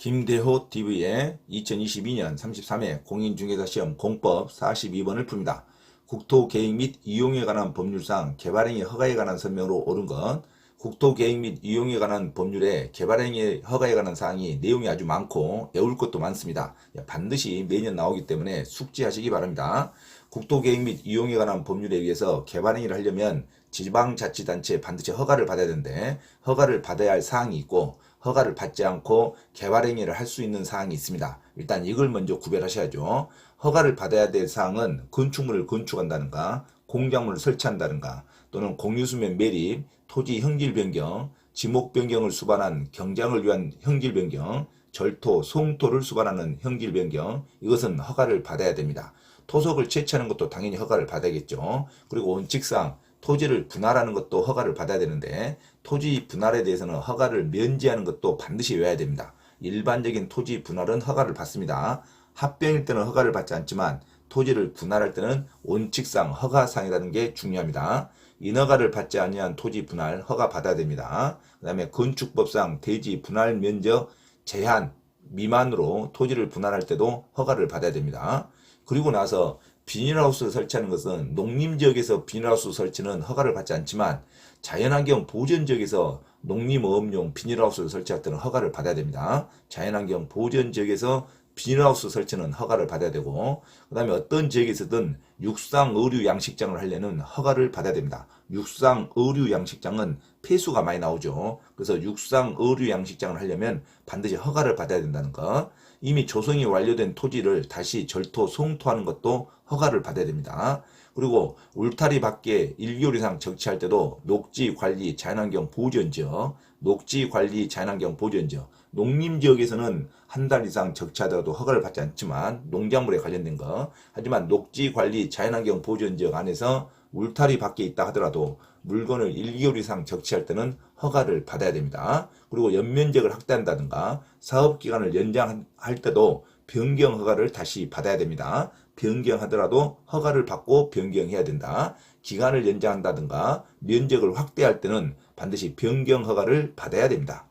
김대호 TV의 2022년 33회 공인중개사시험 공법 42번을 풉니다. 국토계획 및 이용에 관한 법률상 개발행위 허가에 관한 설명으로 옳은 것, 국토계획 및 이용에 관한 법률에 개발행위 허가에 관한 사항이 내용이 아주 많고 외울 것도 많습니다. 반드시 매년 나오기 때문에 숙지하시기 바랍니다. 국토계획 및 이용에 관한 법률에 의해서 개발행위를 하려면 지방자치단체에 반드시 허가를 받아야 되는데, 허가를 받아야 할 사항이 있고 허가를 받지 않고 개발행위를 할 수 있는 사항이 있습니다. 일단 이걸 먼저 구별하셔야죠. 허가를 받아야 될 사항은 건축물을 건축한다든가, 공작물을 설치한다든가, 또는 공유수면 매립, 토지 형질 변경, 지목 변경을 수반한 경장을 위한 형질 변경, 절토, 송토를 수반하는 형질 변경, 이것은 허가를 받아야 됩니다. 토속을 채취하는 것도 당연히 허가를 받아야겠죠. 그리고 원칙상 토지를 분할하는 것도 허가를 받아야 되는데, 토지 분할에 대해서는 허가를 면제하는 것도 반드시 외워야 됩니다. 일반적인 토지 분할은 허가를 받습니다. 합병일 때는 허가를 받지 않지만 토지를 분할할 때는 원칙상 허가사항이라는 게 중요합니다. 인허가를 받지 아니한 토지 분할 허가 받아야 됩니다. 그 다음에 건축법상 대지 분할 면적 제한 미만으로 토지를 분할할 때도 허가를 받아야 됩니다. 그리고 나서 비닐하우스 설치하는 것은 농림지역에서 비닐하우스 설치는 허가를 받지 않지만 자연환경 보전지역에서 농림어업용 비닐하우스를 설치할 때는 허가를 받아야 됩니다. 자연환경 보전지역에서 비닐하우스 설치는 허가를 받아야 되고, 그 다음에 어떤 지역에서든 육상의류양식장을 하려는 허가를 받아야 됩니다. 육상의류양식장은 폐수가 많이 나오죠. 그래서 육상의류양식장을 하려면 반드시 허가를 받아야 된다는 것. 이미 조성이 완료된 토지를 다시 절토, 송토하는 것도 허가를 받아야 됩니다. 그리고 울타리 밖에 1개월 이상 정치할 때도 녹지관리 자연환경 보전지역, 녹지관리 자연환경 보전지역, 농림지역에서는 한 달 이상 적치하더라도 허가를 받지 않지만 농작물에 관련된 거, 하지만 녹지관리 자연환경 보전지역 안에서 울타리 밖에 있다 하더라도 물건을 1개월 이상 적치할 때는 허가를 받아야 됩니다. 그리고 연면적을 확대한다든가 사업기간을 연장할 때도 변경 허가를 다시 받아야 됩니다. 변경하더라도 허가를 받고 변경해야 된다. 기간을 연장한다든가 면적을 확대할 때는 반드시 변경 허가를 받아야 됩니다.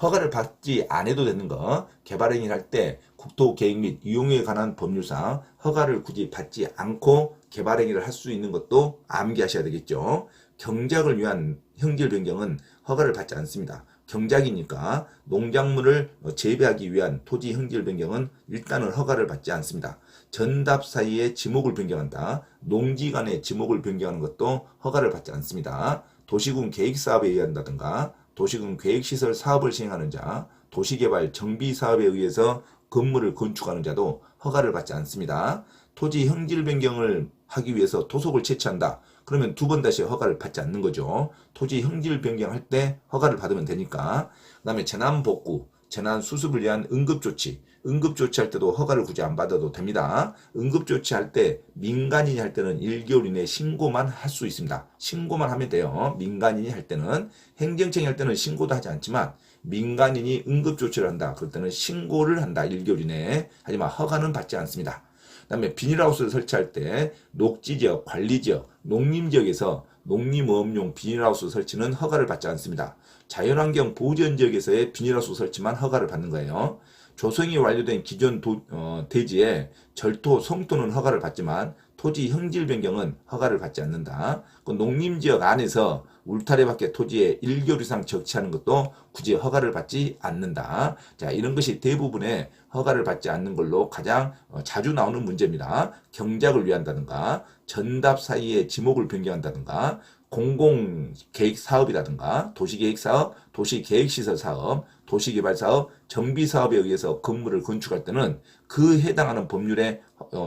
허가를 받지 않아도 되는 거, 개발행위를 할 때 국토계획 및 이용에 관한 법률상 허가를 굳이 받지 않고 개발행위를 할 수 있는 것도 암기하셔야 되겠죠. 경작을 위한 형질 변경은 허가를 받지 않습니다. 경작이니까 농작물을 재배하기 위한 토지 형질 변경은 일단은 허가를 받지 않습니다. 전답 사이에 지목을 변경한다. 농지 간의 지목을 변경하는 것도 허가를 받지 않습니다. 도시군 계획사업에 의한다든가 도시군 계획시설 사업을 시행하는 자, 도시개발 정비사업에 의해서 건물을 건축하는 자도 허가를 받지 않습니다. 토지 형질 변경을 하기 위해서 토속을 채취한다. 그러면 두 번 다시 허가를 받지 않는 거죠. 토지 형질 변경할 때 허가를 받으면 되니까. 그 다음에 재난복구, 재난수습을 위한 응급조치, 응급조치할 때도 허가를 굳이 안 받아도 됩니다. 응급조치할 때 민간인이 할 때는 1개월 이내에 신고만 할 수 있습니다. 신고만 하면 돼요. 민간인이 할 때는. 행정청이 할 때는 신고도 하지 않지만 민간인이 응급조치를 한다. 그럴 때는 신고를 한다. 1개월 이내에. 하지만 허가는 받지 않습니다. 그 다음에 비닐하우스를 설치할 때 녹지지역, 관리지역, 농림지역에서 농림어업용 비닐하우스 설치는 허가를 받지 않습니다. 자연환경 보전지역에서의 비닐하우스 설치만 허가를 받는 거예요. 조성이 완료된 기존 대지에 절토, 송토는 허가를 받지만 토지 형질 변경은 허가를 받지 않는다. 그 농림지역 안에서 울타리 밖의 토지에 1개월 이상 적치하는 것도 굳이 허가를 받지 않는다. 자, 이런 것이 대부분의 허가를 받지 않는 걸로 가장 자주 나오는 문제입니다. 경작을 위한다든가 전답 사이에 지목을 변경한다든가 공공계획사업이라든가 도시계획사업, 도시계획시설사업, 도시개발사업, 정비사업에 의해서 건물을 건축할 때는 그 해당하는 법률에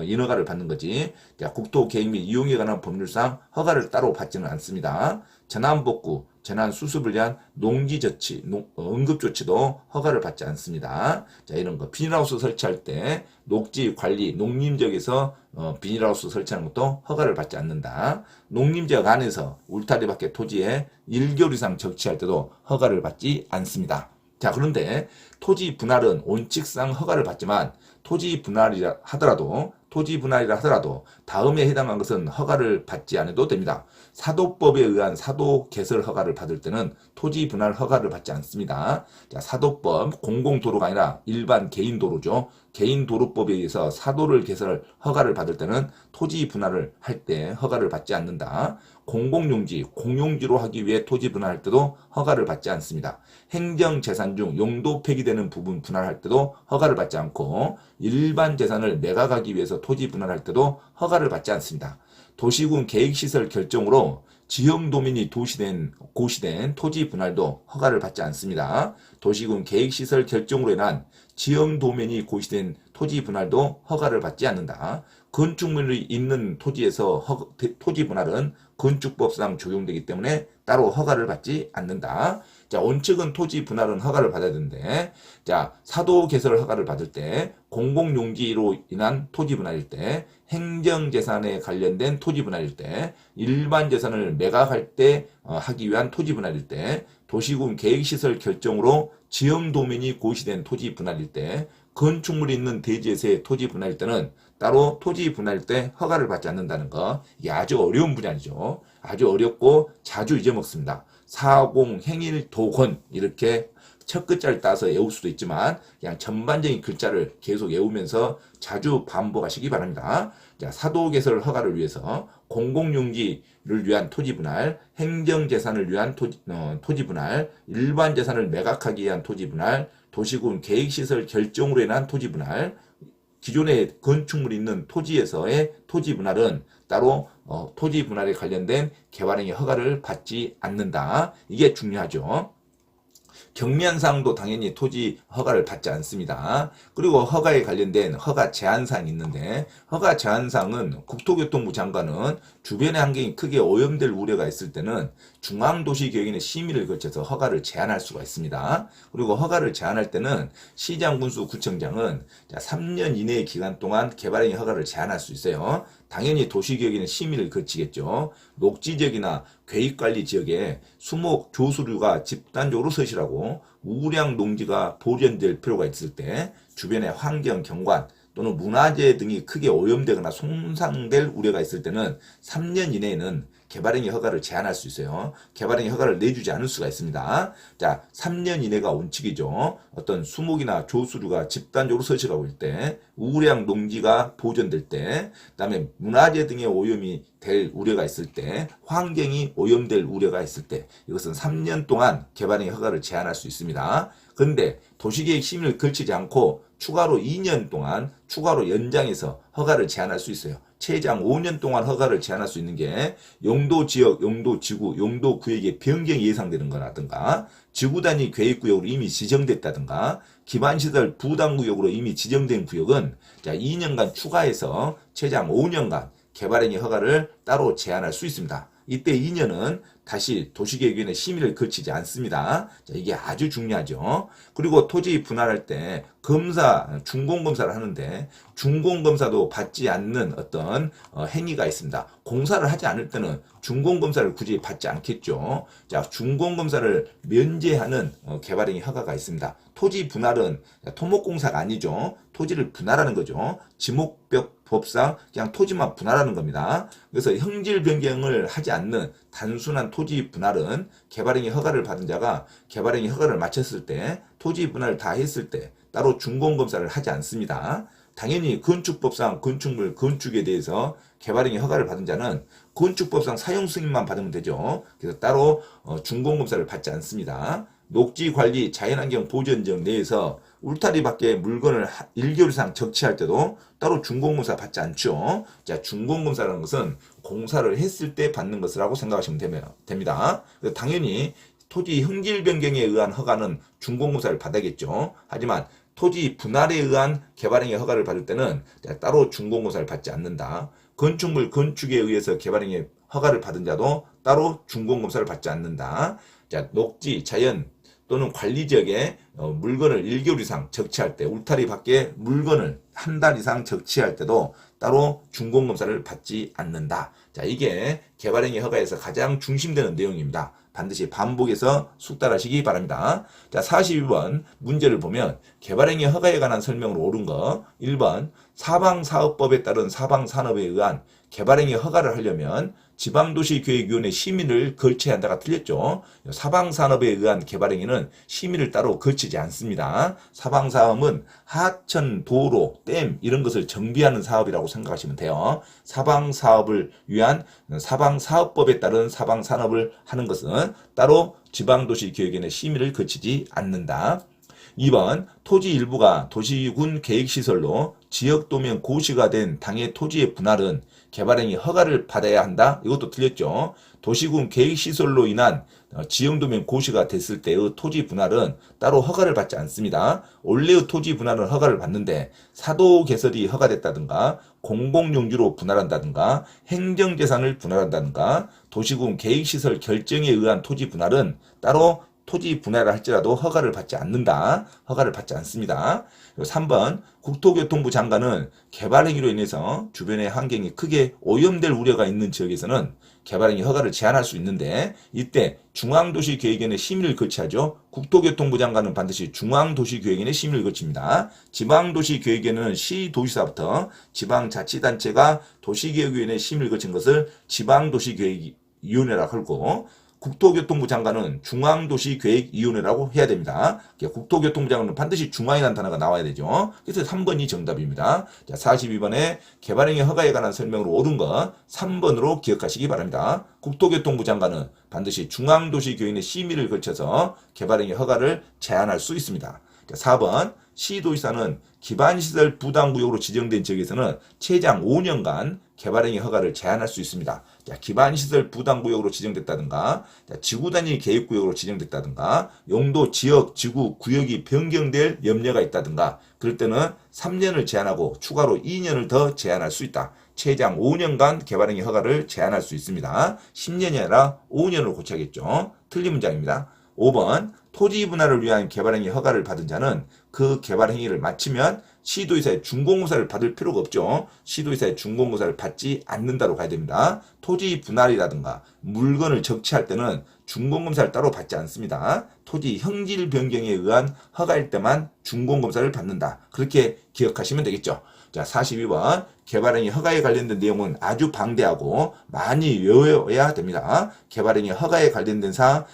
인허가를 받는 거지. 자, 국토계획 및 이용에 관한 법률상 허가를 따로 받지는 않습니다. 재난복구, 재난수습을 위한 농지조치, 응급조치도 허가를 받지 않습니다. 자, 이런 거 비닐하우스 설치할 때 녹지관리, 농림지역에서 비닐하우스 설치하는 것도 허가를 받지 않는다. 농림지역 안에서 울타리 밖의 토지에 1개월 이상 적치할 때도 허가를 받지 않습니다. 자, 그런데 토지 분할은 원칙상 허가를 받지만 토지 분할이라 하더라도 토지 분할이라 하더라도 다음에 해당한 것은 허가를 받지 않아도 됩니다. 사도법에 의한 사도 개설 허가를 받을 때는 토지 분할 허가를 받지 않습니다. 자, 사도법 공공도로가 아니라 일반 개인도로죠. 개인도로법에 의해서 사도를 개설 허가를 받을 때는 토지 분할을 할 때 허가를 받지 않는다. 공공용지, 공용지로 하기 위해 토지 분할할 때도 허가를 받지 않습니다. 행정재산 중 용도 폐기되는 부분 분할할 때도 허가를 받지 않고 일반 재산을 매각하기 위해서 토지 분할할 때도 허가를 받지 않습니다. 도시군 계획시설 결정으로 지형도면이 고시된 토지 분할도 허가를 받지 않습니다. 도시군 계획시설 결정으로 인한 지형도면이 고시된 토지 분할도 허가를 받지 않는다. 건축물이 있는 토지에서 토지 분할은 건축법상 적용되기 때문에 따로 허가를 받지 않는다. 자, 원칙은 토지 분할은 허가를 받아야 되는데, 자, 사도 개설 허가를 받을 때, 공공용지로 인한 토지 분할일 때, 행정재산에 관련된 토지 분할일 때, 일반 재산을 매각할 때 하기 위한 토지 분할일 때, 도시군 계획시설 결정으로 지형도면이 고시된 토지 분할일 때, 건축물이 있는 대지에서의 토지 분할일 때는 따로 토지 분할일 때 허가를 받지 않는다는 거. 이게 아주 어려운 분야이죠. 아주 어렵고 자주 잊어먹습니다. 사공, 행일, 도건 이렇게 첫 글자를 따서 외울 수도 있지만 그냥 전반적인 글자를 계속 외우면서 자주 반복하시기 바랍니다. 자, 사도 개설 허가를 위해서 공공용지를 위한 토지 분할, 행정재산을 위한 토지 분할, 일반 재산을 매각하기 위한 토지 분할, 도시군 계획시설 결정으로 인한 토지 분할, 기존에 건축물이 있는 토지에서의 토지 분할은 따로 토지 분할에 관련된 개발행위 허가를 받지 않는다. 이게 중요하죠. 경미한사항도 당연히 토지 허가를 받지 않습니다. 그리고 허가에 관련된 허가 제한사항이 있는데 허가 제한사항은 국토교통부 장관은 주변의 환경이 크게 오염될 우려가 있을 때는 중앙도시계획인의 심의를 거쳐서 허가를 제한할 수가 있습니다. 그리고 허가를 제한할 때는 시장군수구청장은 3년 이내의 기간 동안 개발행위 허가를 제한할 수 있어요. 당연히 도시계획인의 심의를 거치겠죠. 녹지지역이나 계획관리 지역에 수목, 조수류가 집단적으로 서식하고 우량 농지가 보존될 필요가 있을 때 주변의 환경, 경관 또는 문화재 등이 크게 오염되거나 손상될 우려가 있을 때는 3년 이내에는 개발행위 허가를 제한할 수 있어요. 개발행위 허가를 내주지 않을 수가 있습니다. 자, 3년 이내가 원칙이죠. 어떤 수목이나 조수류가 집단적으로 서식하고 있을 때, 우량 농지가 보존될 때, 그다음에 문화재 등의 오염이 될 우려가 있을 때, 환경이 오염될 우려가 있을 때, 이것은 3년 동안 개발행위 허가를 제한할 수 있습니다. 그런데 도시계획 심의를 거치지 않고 추가로 2년 동안 추가로 연장해서 허가를 제한할 수 있어요. 최장 5년 동안 허가를 제한할 수 있는 게 용도지역, 용도지구, 용도구역의 변경이 예상되는 거라든가 지구 단위 계획구역으로 이미 지정됐다든가 기반시설 부담구역으로 이미 지정된 구역은 2년간 추가해서 최장 5년간 개발행위 허가를 따로 제한할 수 있습니다. 이때 2년은 다시 도시계획위원회 심의를 거치지 않습니다. 자, 이게 아주 중요하죠. 그리고 토지 분할할 때 준공검사를 하는데 준공검사도 받지 않는 어떤 행위가 있습니다. 공사를 하지 않을 때는 준공검사를 굳이 받지 않겠죠. 자, 준공검사를 면제하는 개발행위 허가가 있습니다. 토지 분할은 토목공사가 아니죠. 토지를 분할하는 거죠. 지목법상 그냥 토지만 분할하는 겁니다. 그래서 형질 변경을 하지 않는 단순한 토지 분할은 개발행위 허가를 받은 자가 개발행위 허가를 마쳤을 때 토지 분할을 다 했을 때 따로 준공검사를 하지 않습니다. 당연히 건축법상 건축물 건축에 대해서 개발행위 허가를 받은 자는 건축법상 사용 승인만 받으면 되죠. 그래서 따로 준공검사를 받지 않습니다. 녹지관리 자연환경 보전지역 내에서 울타리 밖에 물건을 1개월 이상 적치할 때도 따로 준공검사 받지 않죠. 자, 준공검사라는 것은 공사를 했을 때 받는 것이라고 생각하시면 됩니다. 당연히 토지 형질 변경에 의한 허가는 준공검사를 받아야겠죠. 하지만 토지 분할에 의한 개발행위 허가를 받을 때는 따로 준공검사를 받지 않는다. 건축물 건축에 의해서 개발행위 허가를 받은 자도 따로 준공검사를 받지 않는다. 자, 녹지, 자연, 또는 관리지역에 물건을 1개월 이상 적치할 때, 울타리 밖에 물건을 한 달 이상 적치할 때도 따로 준공검사를 받지 않는다. 자, 이게 개발행위 허가에서 가장 중심되는 내용입니다. 반드시 반복해서 숙달하시기 바랍니다. 자, 42번 문제를 보면 개발행위 허가에 관한 설명으로 옳은 거 1번 사방사업법에 따른 사방산업에 의한 개발행위 허가를 하려면 지방도시계획위원회 심의를 거쳐야 한다가 틀렸죠. 사방산업에 의한 개발행위는 심의를 따로 거치지 않습니다. 사방사업은 하천, 도로, 댐 이런 것을 정비하는 사업이라고 생각하시면 돼요. 사방사업을 위한 사방사업법에 따른 사방산업을 하는 것은 따로 지방도시계획위원회 심의를 거치지 않는다. 2번 토지 일부가 도시군 계획시설로 지역도면 고시가 된 당해 토지의 분할은 개발행위 허가를 받아야 한다. 이것도 틀렸죠. 도시군 계획시설로 인한 지역도면 고시가 됐을 때의 토지 분할은 따로 허가를 받지 않습니다. 원래의 토지 분할은 허가를 받는데 사도 개설이 허가됐다든가 공공용지로 분할한다든가 행정재산을 분할한다든가 도시군 계획시설 결정에 의한 토지 분할은 따로 토지 분할을 할지라도 허가를 받지 않는다. 허가를 받지 않습니다. 3번 국토교통부 장관은 개발행위로 인해서 주변의 환경이 크게 오염될 우려가 있는 지역에서는 개발행위 허가를 제한할 수 있는데 이때 중앙도시계획위원회 심의를 거치하죠. 국토교통부 장관은 반드시 중앙도시계획위원회 심의를 거칩니다. 지방도시계획위원회는 시도지사부터 지방자치단체가 도시계획위원회 심의를 거친 것을 지방도시계획위원회라고 하고 국토교통부 장관은 중앙도시계획위원회라고 해야 됩니다. 국토교통부 장관은 반드시 중앙이라는 단어가 나와야 되죠. 그래서 3번이 정답입니다. 자, 42번에 개발행위 허가에 관한 설명으로 옳은 것 3번으로 기억하시기 바랍니다. 국토교통부 장관은 반드시 중앙도시계획위원회 심의를 거쳐서 개발행위 허가를 제한할 수 있습니다. 자, 4번 시도지사는 기반시설 부담구역으로 지정된 지역에서는 최장 5년간 개발행위 허가를 제한할 수 있습니다. 자, 기반시설 부담구역으로 지정됐다든가 지구단위 계획구역으로 지정됐다든가 용도 지역, 지구, 구역이 변경될 염려가 있다든가 그럴 때는 3년을 제한하고 추가로 2년을 더 제한할 수 있다. 최장 5년간 개발행위 허가를 제한할 수 있습니다. 10년이 아니라 5년으로 고쳐야겠죠. 틀린 문장입니다. 5번 토지 분할을 위한 개발행위 허가를 받은 자는 그 개발행위를 마치면 시도지사의 준공검사를 받을 필요가 없죠. 시도지사의 준공검사를 받지 않는다로 가야 됩니다. 토지 분할이라든가 물건을 적치할 때는 준공검사를 따로 받지 않습니다. 토지 형질 변경에 의한 허가일 때만 준공검사를 받는다. 그렇게 기억하시면 되겠죠. 자, 42번 개발행위 허가에 관련된 내용은 아주 방대하고 많이 외워야 됩니다. 개발행위 허가에 관련된 사항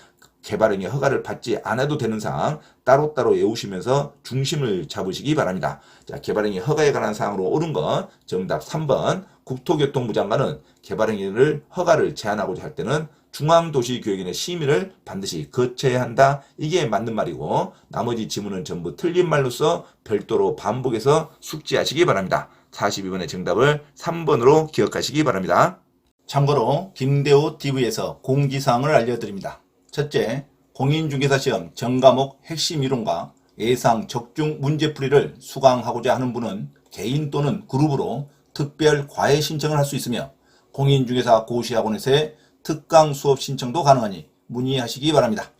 개발행위 허가를 받지 않아도 되는 사항 따로따로 외우시면서 중심을 잡으시기 바랍니다. 자, 개발행위 허가에 관한 사항으로 옳은 것 정답 3번 국토교통부 장관은 개발행위를 허가를 제한하고자 할 때는 중앙도시계획위원회 심의를 반드시 거쳐야 한다. 이게 맞는 말이고 나머지 지문은 전부 틀린 말로서 별도로 반복해서 숙지하시기 바랍니다. 42번의 정답을 3번으로 기억하시기 바랍니다. 참고로 김대호 TV에서 공지사항을 알려드립니다. 첫째, 공인중개사시험 전과목 핵심 이론과 예상 적중 문제풀이를 수강하고자 하는 분은 개인 또는 그룹으로 특별 과외 신청을 할 수 있으며 공인중개사 고시학원에서의 특강 수업 신청도 가능하니 문의하시기 바랍니다.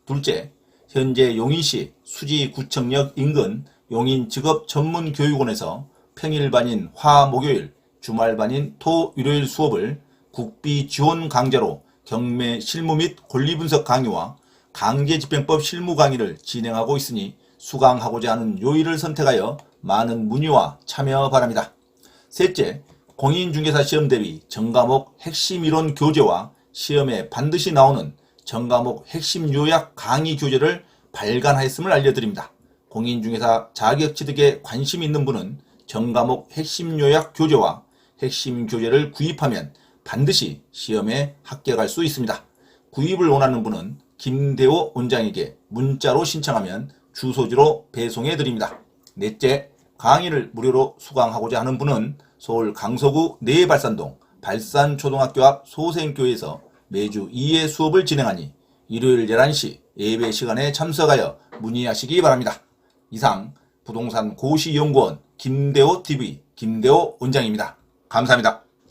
둘째, 현재 용인시 수지구청역 인근 용인직업전문교육원에서 평일반인 화, 목요일, 주말반인 토, 일요일 수업을 국비 지원 강좌로 경매 실무 및 권리분석 강의와 강제집행법 실무 강의를 진행하고 있으니 수강하고자 하는 요일을 선택하여 많은 문의와 참여 바랍니다. 셋째, 공인중개사 시험 대비 전과목 핵심 이론 교재와 시험에 반드시 나오는 전과목 핵심 요약 강의 교재를 발간하였음을 알려드립니다. 공인중개사 자격 취득에 관심 있는 분은 전과목 핵심 요약 교재와 핵심 교재를 구입하면 반드시 시험에 합격할 수 있습니다. 구입을 원하는 분은 김대호 원장에게 문자로 신청하면 주소지로 배송해 드립니다. 넷째, 강의를 무료로 수강하고자 하는 분은 서울 강서구 내발산동 발산초등학교 앞 소생교회에서 매주 2회 수업을 진행하니 일요일 11시 예배 시간에 참석하여 문의하시기 바랍니다. 이상 부동산 고시연구원 김대호 TV 김대호 원장입니다. 감사합니다.